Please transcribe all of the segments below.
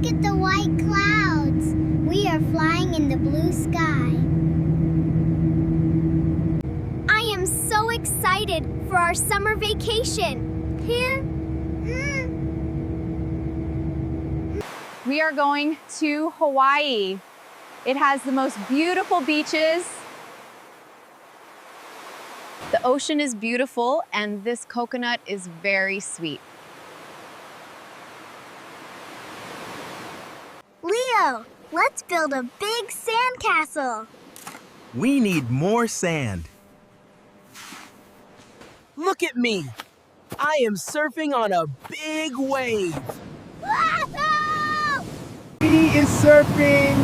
Look at the white clouds. We are flying in the blue sky. I am so excited for our summer vacation. Here. We are going to Hawaii. It has the most beautiful beaches. The ocean is beautiful, and this coconut is very sweet. Leo, let's build a big sandcastle. We need more sand. Look at me. I am surfing on a big wave. He is surfing.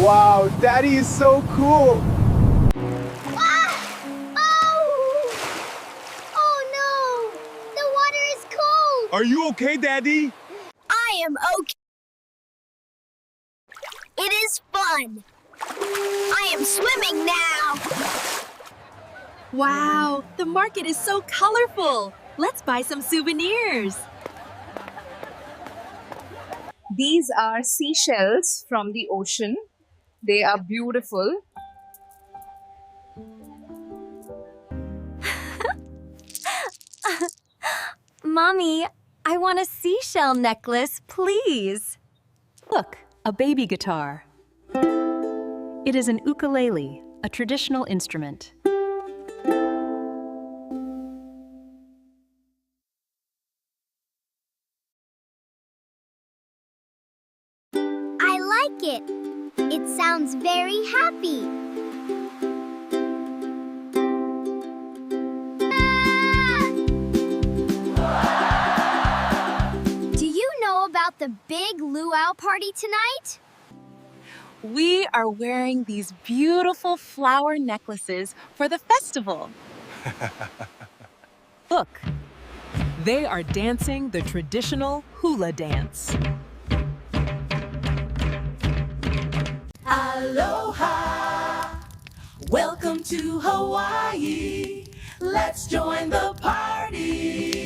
Wow, Daddy is so cool. Oh no! The water is cold! Are you okay, Daddy? I am okay. It is fun. I am swimming now. Wow, the market is so colorful. Let's buy some souvenirs. These are seashells from the ocean. They are beautiful. Mommy, I want a seashell necklace, please. Look, a baby guitar. It is an ukulele, a traditional instrument. I like it. It sounds very happy. Do you know about the big luau party tonight? We are wearing these beautiful flower necklaces for the festival. Look, they are dancing the traditional hula dance. Aloha! Welcome to Hawaii. Let's join the party.